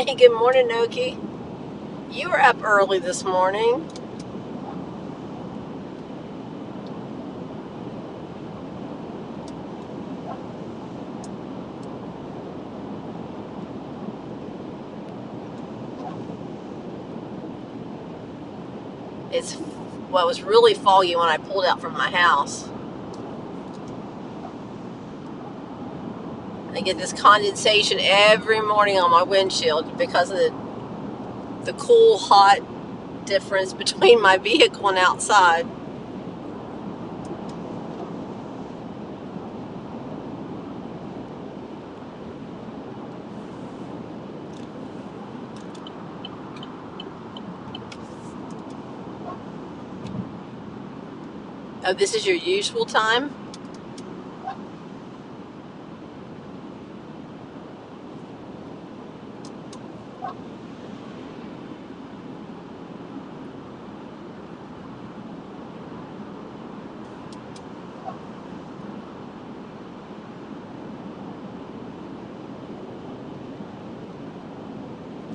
Hey, good morning, Noki. You were up early this morning. It's well, it was really foggy when I pulled out from my house. I get this condensation every morning on my windshield because of the cool, hot difference between my vehicle and outside. Oh, this is your usual time?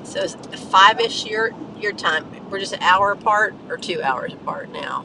So it's 5-ish your time. We're just an hour apart or 2 hours apart now.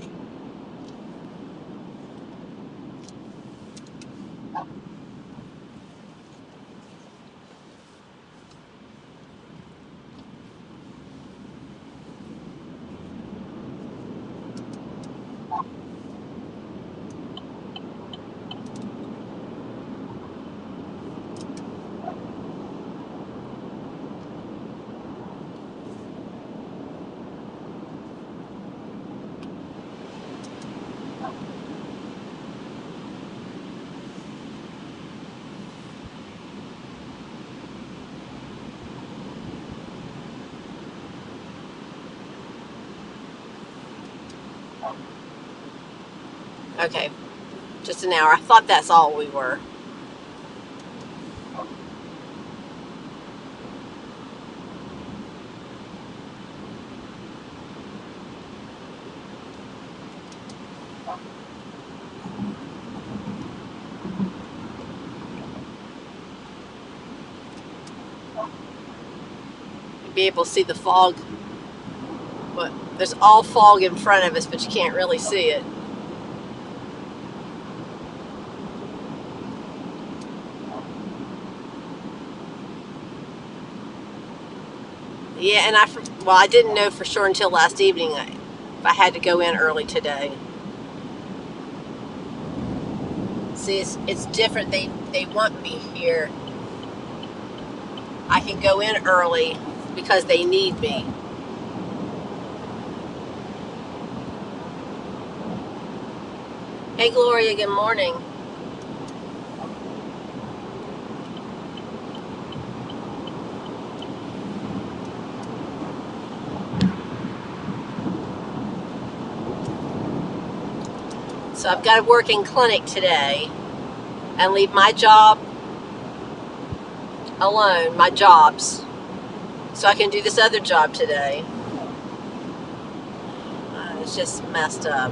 Okay, just an hour. I thought that's all we were. You'd be able to see the fog. But there's all fog in front of us, but you can't really see it. Yeah, and I didn't know for sure until last evening if I had to go in early today. See, it's different. They want me here. I can go in early because they need me. Hey, Gloria. Good morning. So I've got to work in clinic today and leave my job alone. My jobs, so I can do this other job today. It's just messed up.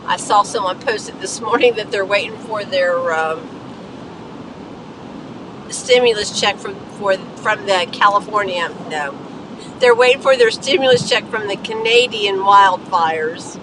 I saw someone posted this morning that they're waiting for their stimulus check from the California. No, they're waiting for their stimulus check from the Canadian wildfires.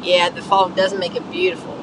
Yeah, the fog does make it beautiful.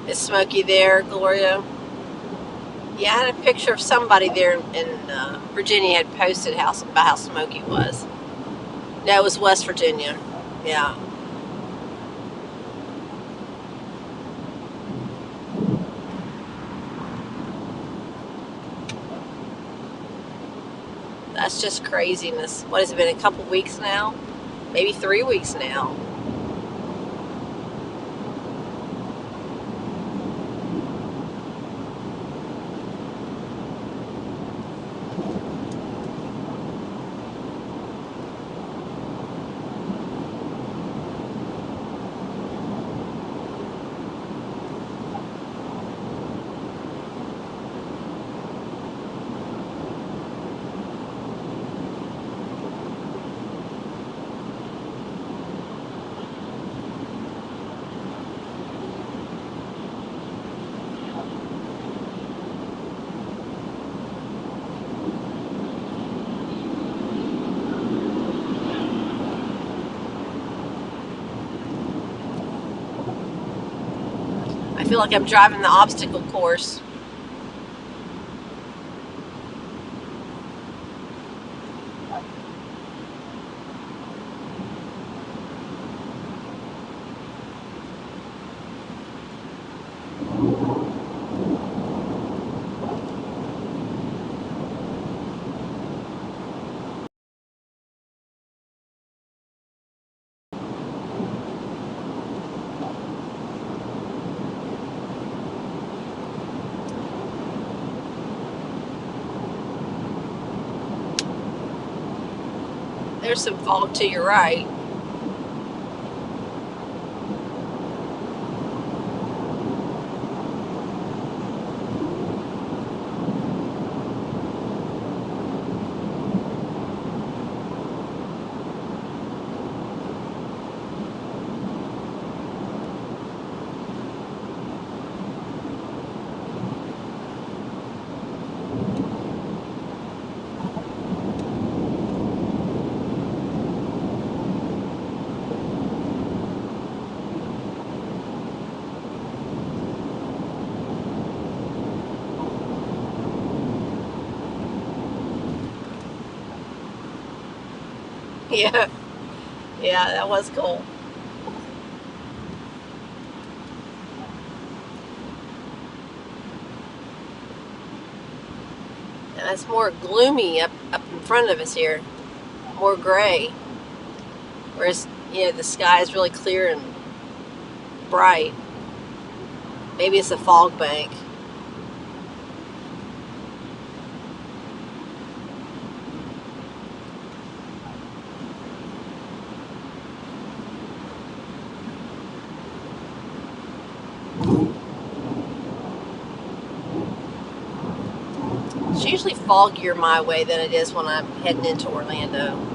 Is Smokey there, Gloria? Yeah, I had a picture of somebody there in Virginia had posted about how Smokey was. No, it was West Virginia. Yeah. That's just craziness. What has it been, a couple weeks now? Maybe 3 weeks now. I feel like I'm driving the obstacle course. There's some fog to your right. Yeah, yeah, that was cool. And it's more gloomy up in front of us here, more gray. Whereas, the sky is really clear and bright. Maybe it's a fog bank. It's usually foggier my way than it is when I'm heading into Orlando.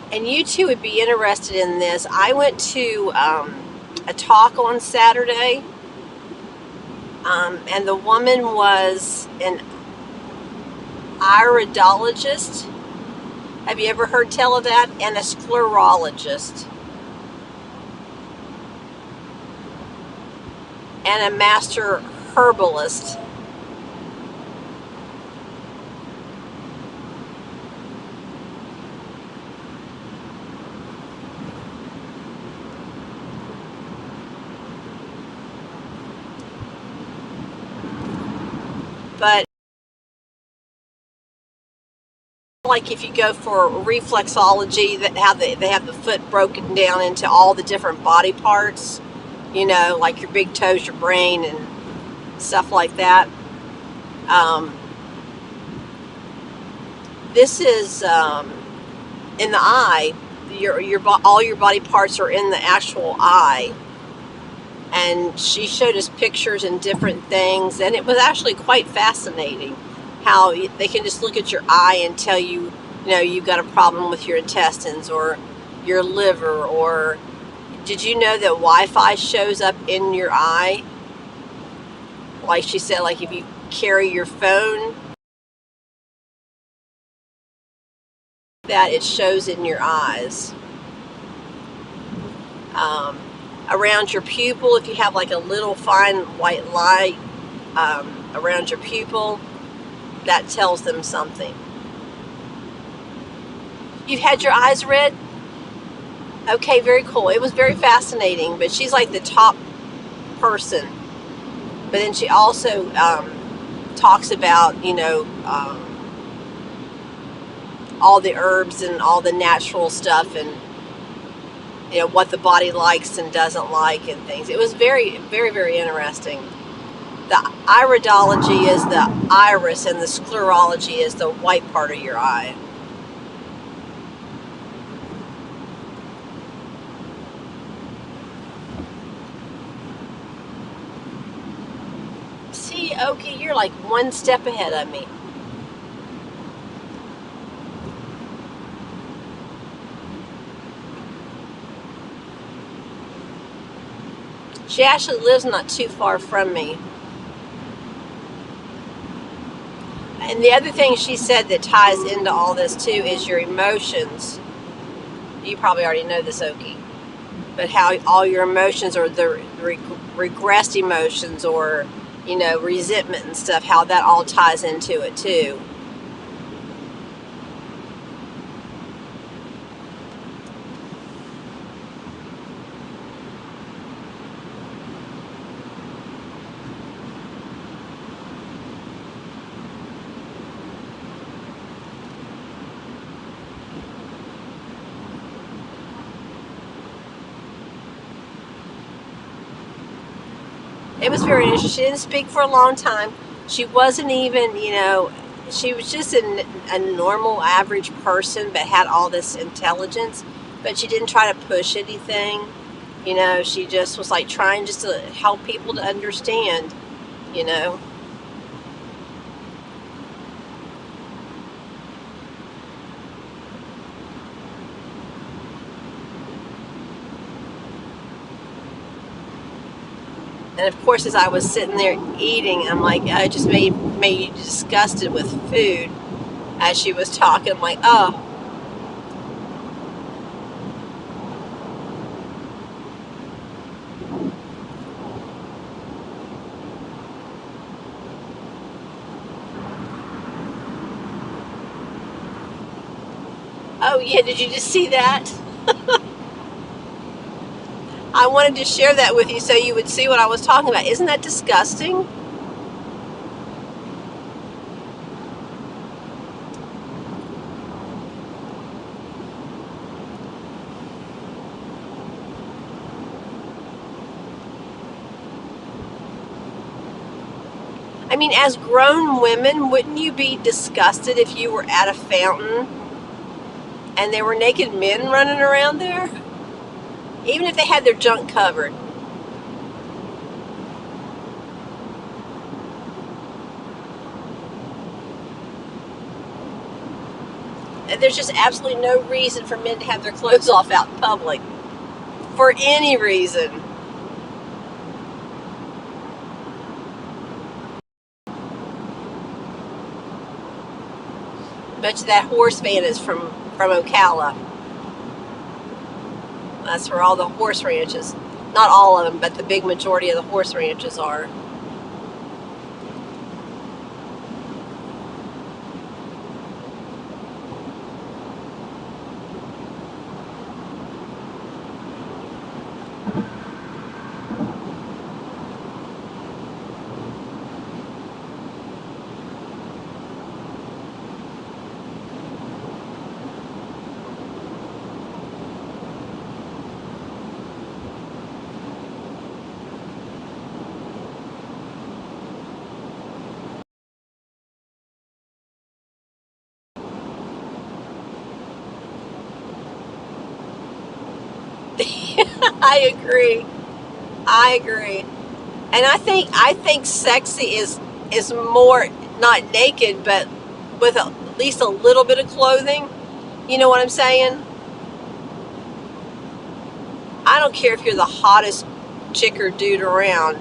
And you two would be interested in this. I went to a talk on Saturday, and the woman was an iridologist. Have you ever heard tell of that? And a sclerologist. and a master herbalist. But like if you go for reflexology, that how they have the foot broken down into all the different body parts, you know, like your big toes, your brain, and stuff like that. This is in the eye. All your body parts are in the actual eye, and she showed us pictures and different things, and it was actually quite fascinating how they can just look at your eye and tell you, you know, you've got a problem with your intestines or your liver. Or did you know that Wi-Fi shows up in your eye? Like she said, like if you carry your phone, that it shows in your eyes. Around your pupil, if you have like a little fine white light around your pupil, that tells them something. You've had your eyes read? Okay, very cool. It was very fascinating, but she's like the top person. But then she also talks about, you know, all the herbs and all the natural stuff, and you know what the body likes and doesn't like and things. It was very, very, very interesting. The iridology is the iris, and the sclerology is the white part of your eye. See, Oki, you're like one step ahead of me. She actually lives not too far from me. And the other thing she said that ties into all this too is your emotions. You probably already know this, Oki, but how all your emotions, or the regressed emotions, or you know, resentment and stuff, how that all ties into it too. It was very interesting. She didn't speak for a long time. She wasn't even, you know, she was just a normal, average person, but had all this intelligence. But she didn't try to push anything. You know, she just was like trying just to help people to understand, you know. And of course, as I was sitting there eating, I'm like, I just made you disgusted with food. As she was talking, I'm like, oh. Oh yeah, did you just see that? I wanted to share that with you so you would see what I was talking about. Isn't that disgusting? I mean, as grown women, wouldn't you be disgusted if you were at a fountain and there were naked men running around there? Even if they had their junk covered. And there's just absolutely no reason for men to have their clothes off out in public. For any reason. Bet you that horse fan is from Ocala. That's where all the horse ranches. Not all of them, but the big majority of the horse ranches are. I agree. I agree. And I think sexy is more not naked, but with at least a little bit of clothing. You know what I'm saying? I don't care if you're the hottest chick or dude around.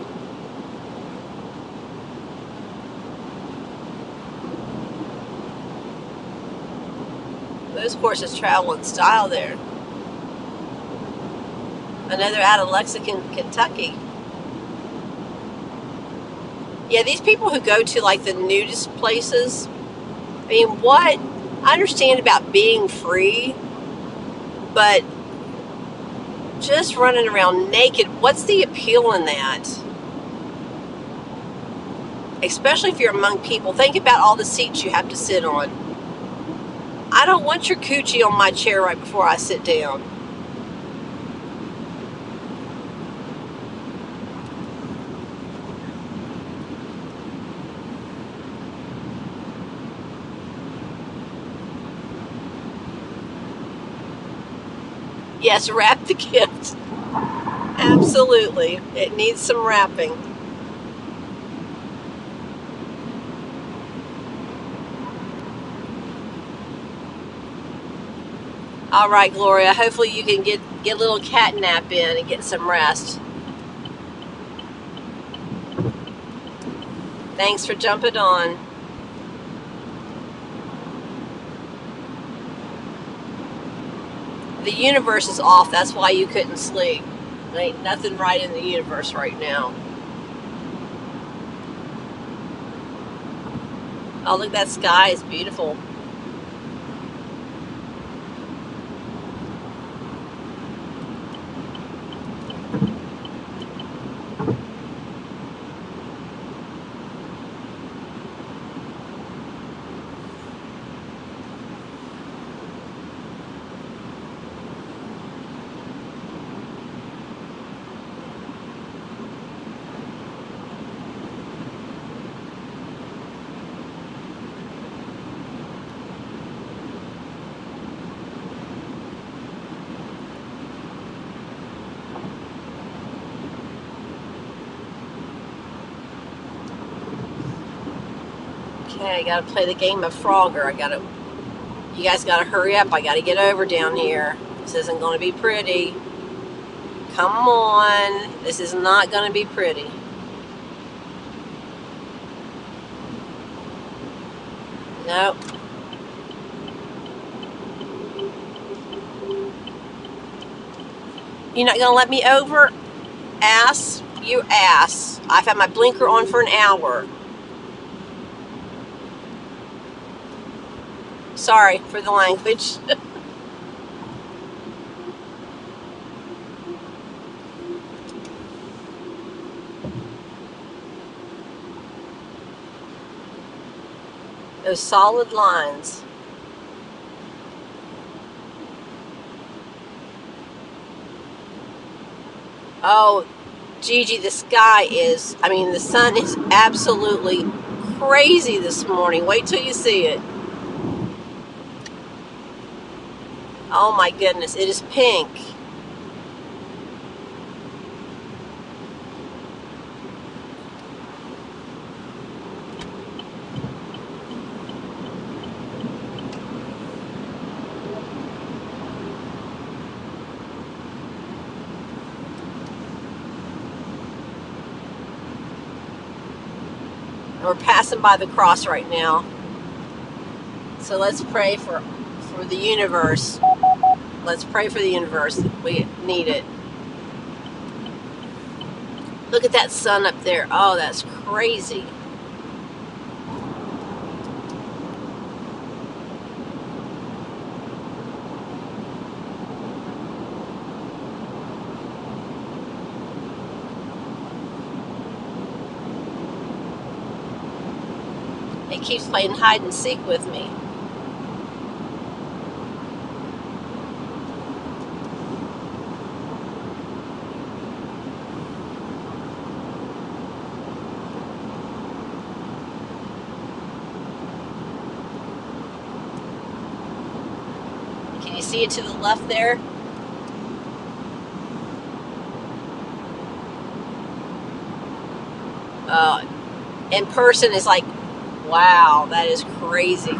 Those horses travel in style there. Another out of Lexington, Kentucky. Yeah, these people who go to like the nudist places, I mean, what? I understand about being free, but just running around naked, what's the appeal in that? Especially if you're among people. Think about all the seats you have to sit on. I don't want your coochie on my chair right before I sit down. Yes, wrap the gift. Absolutely. It needs some wrapping. All right, Gloria. Hopefully you can get a little cat nap in and get some rest. Thanks for jumping on. The universe is off. That's why you couldn't sleep. There ain't nothing right in the universe right now. Oh, look, that sky is beautiful. Okay, I gotta play the game of Frogger. You guys gotta hurry up. I gotta get over down here. This isn't gonna be pretty. Come on. This is not gonna be pretty. Nope. You're not gonna let me over? Ass, you ass. I've had my blinker on for an hour. Sorry for the language. Those solid lines. Oh, Gigi, the sun is absolutely crazy this morning. Wait till you see it. Oh my goodness, it is pink. We're passing by the cross right now. So let's pray for the universe. Let's pray for the universe. We need it. Look at that sun up there. Oh, that's crazy. It keeps playing hide and seek with me. Can you see it to the left there? In person is like, wow, that is crazy.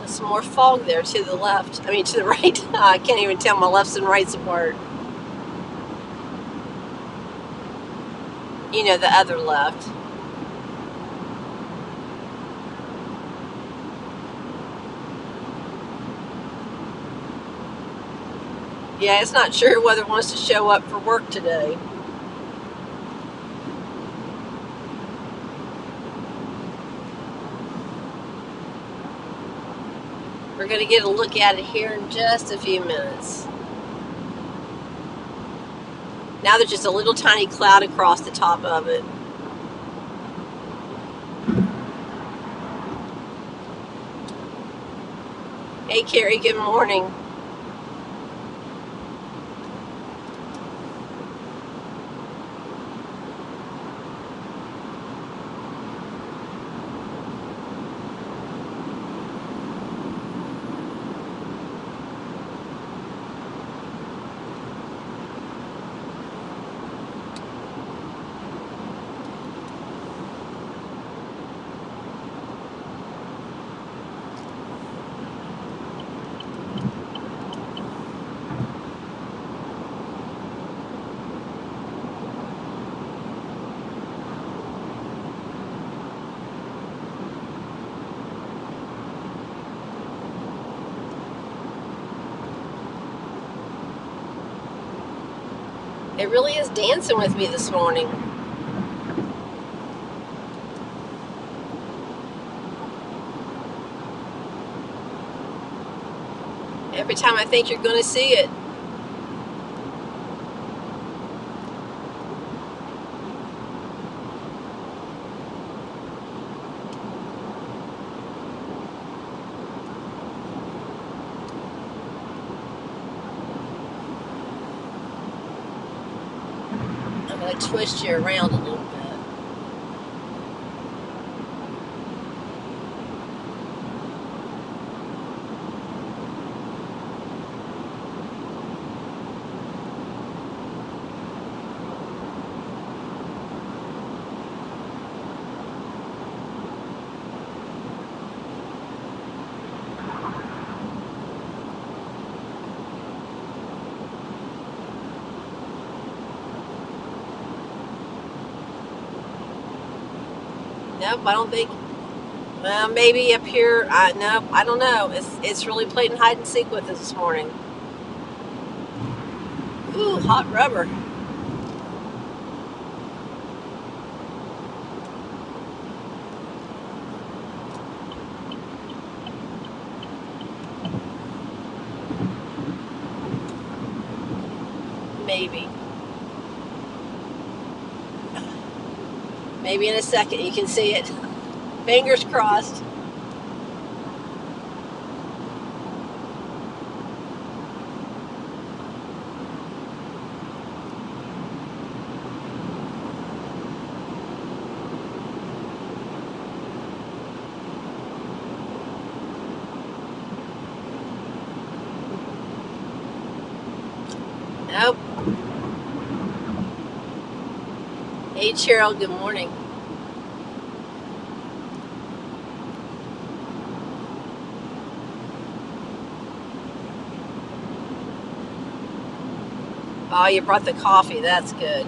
Some more fog there to the left. I mean, to the right. I can't even tell my lefts and rights apart. You know, the other left. Yeah, it's not sure whether it wants to show up for work today. We're going to get a look at it here in just a few minutes. Now there's just a little tiny cloud across the top of it. Hey, Carrie, good morning. It really is dancing with me this morning. Every time I think you're going to see it. I'm going to twist you around a little bit. Nope, I don't think. Well, maybe up here. Nope, I don't know. It's really playing hide and seek with us this morning. Ooh, hot rubber. Maybe. Maybe in a second you can see it. Fingers crossed. Nope. Hey, Cheryl, good morning. Oh, you brought the coffee. That's good.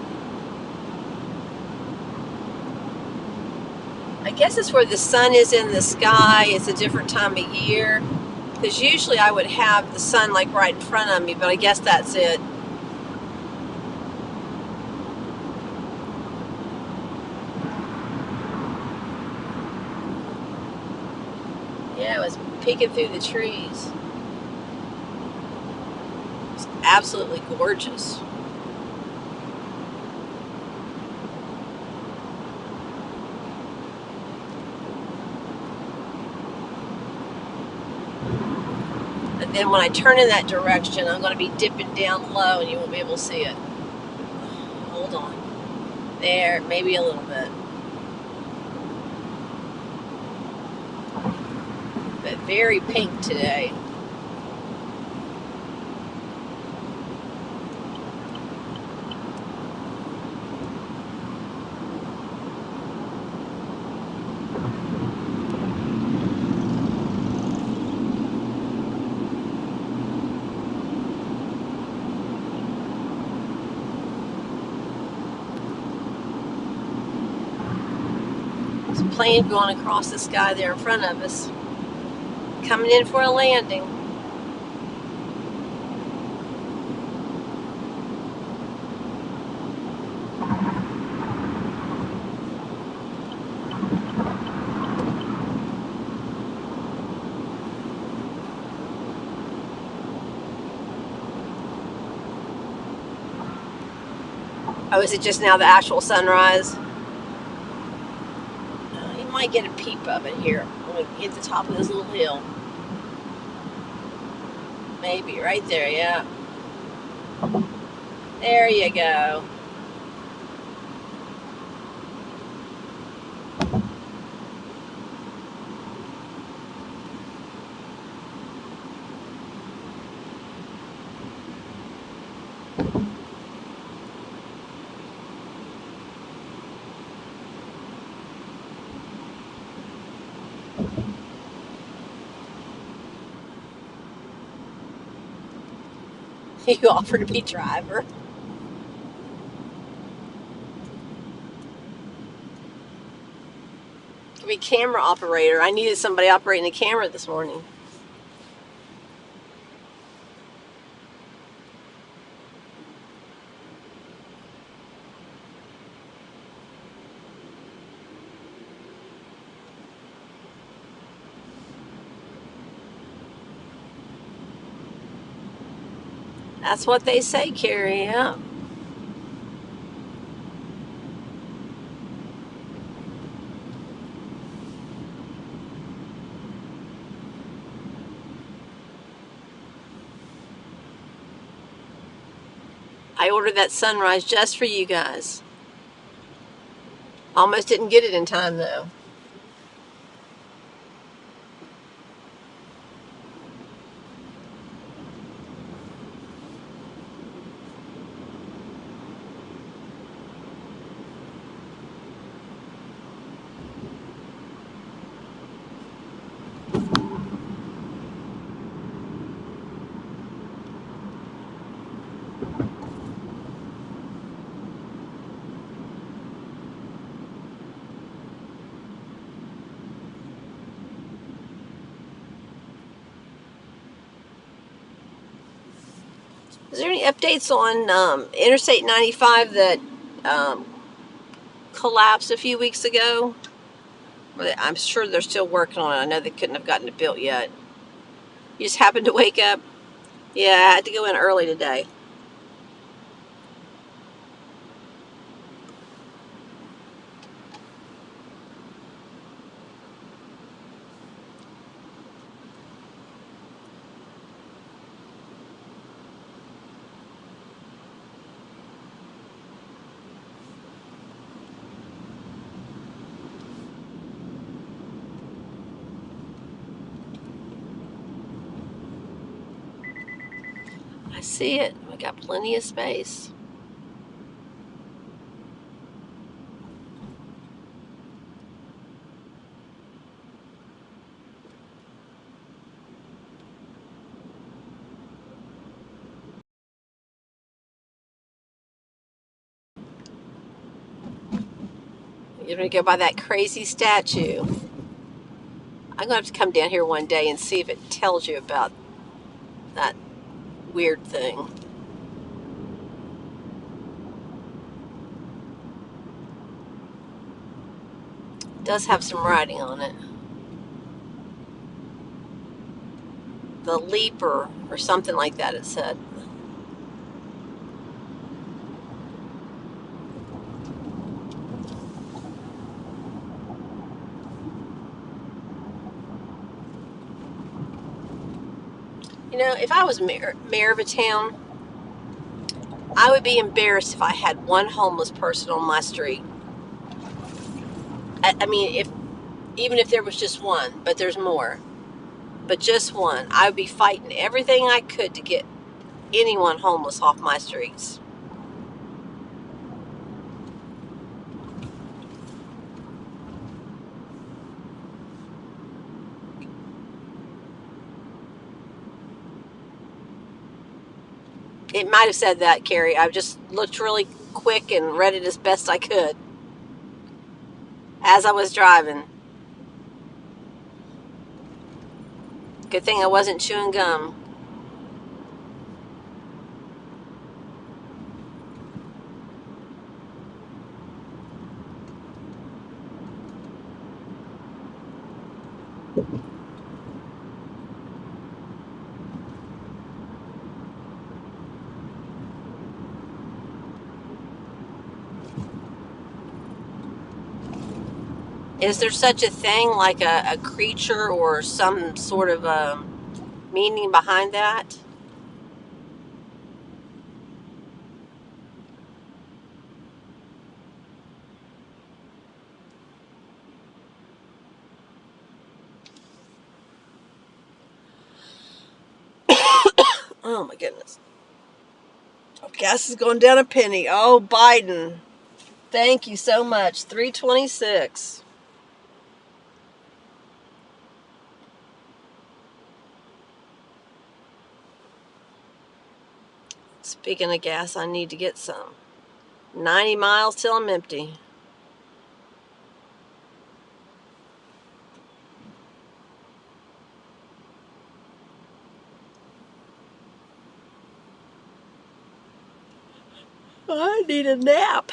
I guess it's where the sun is in the sky. It's a different time of year. Because usually I would have the sun like right in front of me, but I guess that's it. Yeah, it was peeking through the trees. It's absolutely gorgeous. And then when I turn in that direction, I'm going to be dipping down low and you won't be able to see it. Hold on. There, maybe a little bit. But very pink today. There's a plane going across the sky there in front of us. Coming in for a landing. Oh, is it just now the actual sunrise? You might get a peep of it here when we hit the top of this little hill. Maybe right there, yeah. There you go. You offer to be driver. Could be camera operator. I needed somebody operating the camera this morning. That's what they say, Carrie. Yeah. I ordered that sunrise just for you guys. Almost didn't get it in time though. Is there any updates on Interstate 95 that um, collapsed a few weeks ago? I'm sure they're still working on it. I know they couldn't have gotten it built yet. You just happened to wake up? Yeah, I had to go in early today. I see it. We got plenty of space. You're going to go by that crazy statue. I'm going to have to come down here one day and see if it tells you about that weird thing. It does have some writing on it. The Leaper or something like that, it said. You know, if I was mayor of a town, I would be embarrassed if I had one homeless person on my street. I mean, even if there was just one, but there's more. But just one, I would be fighting everything I could to get anyone homeless off my streets. It might have said that, Carrie. I just looked really quick and read it as best I could as I was driving. Good thing I wasn't chewing gum. Is there such a thing like a creature or some sort of meaning behind that? Oh my goodness. Oh, gas is going down a penny. Oh, Biden. Thank you so much. $3.26. Speaking of gas, I need to get some. 90 miles till I'm empty. I need a nap.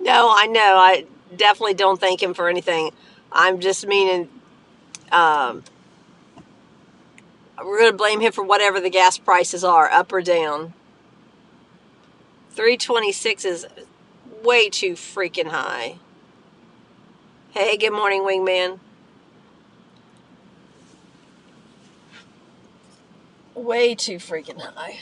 No, I know. I definitely don't thank him for anything. I'm just meaning, we're going to blame him for whatever the gas prices are, up or down. 326 is way too freaking high. Hey, good morning, wingman. Way too freaking high.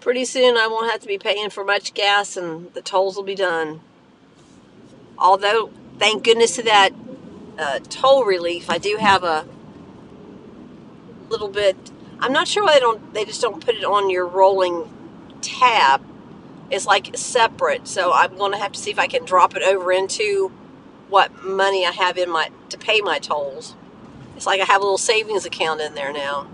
Pretty soon I won't have to be paying for much gas and the tolls will be done. Although, thank goodness to that toll relief, I do have a little bit. I'm not sure why they just don't put it on your rolling tab. It's like separate, so I'm going to have to see if I can drop it over into what money I have in to pay my tolls. It's like I have a little savings account in there now.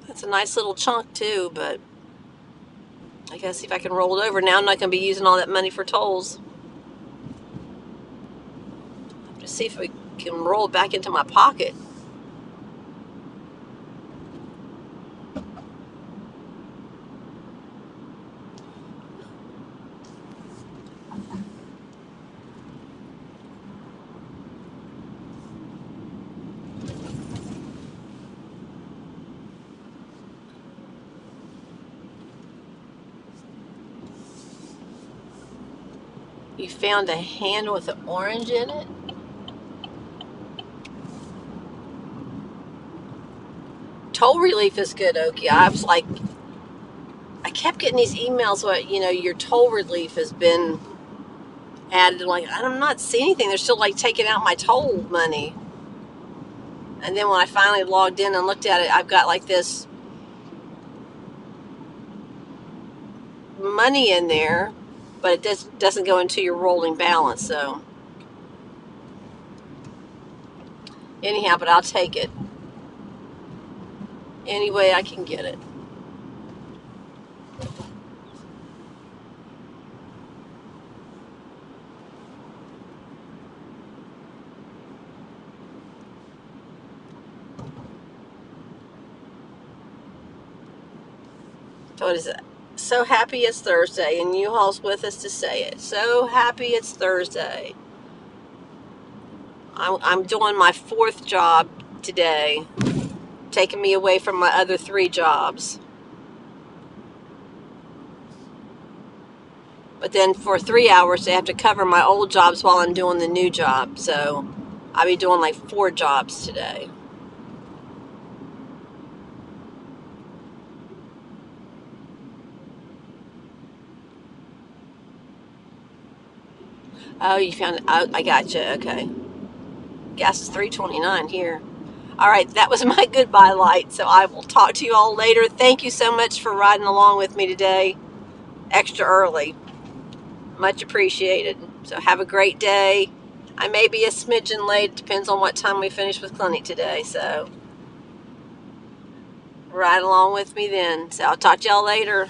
That's a nice little chunk too, but I gotta see if I can roll it over. Now I'm not going to be using all that money for tolls. Have to see if we can roll it back into my pocket. You found a hand with an orange in it? Toll relief is good, Okie. I was like, I kept getting these emails where, your toll relief has been added. I'm like, I'm not seeing anything. They're still like taking out my toll money. And then when I finally logged in and looked at it, I've got like this money in there, but it doesn't go into your rolling balance. So anyhow, but I'll take it any way I can get it. So what is it? So happy it's Thursday, and U-Haul's with us to say it. So happy it's Thursday. I'm doing my 4th job today, taking me away from my other 3 jobs. But then for 3 hours, they have to cover my old jobs while I'm doing the new job. So I'll be doing like 4 jobs today. Oh, you found it. I got you. Okay. Gas is $3.29 here. All right, that was my goodbye light. So I will talk to you all later. Thank you so much for riding along with me today, extra early. Much appreciated. So have a great day. I may be a smidgen late. Depends on what time we finish with clinic today. So ride along with me then. So I'll talk to y'all later.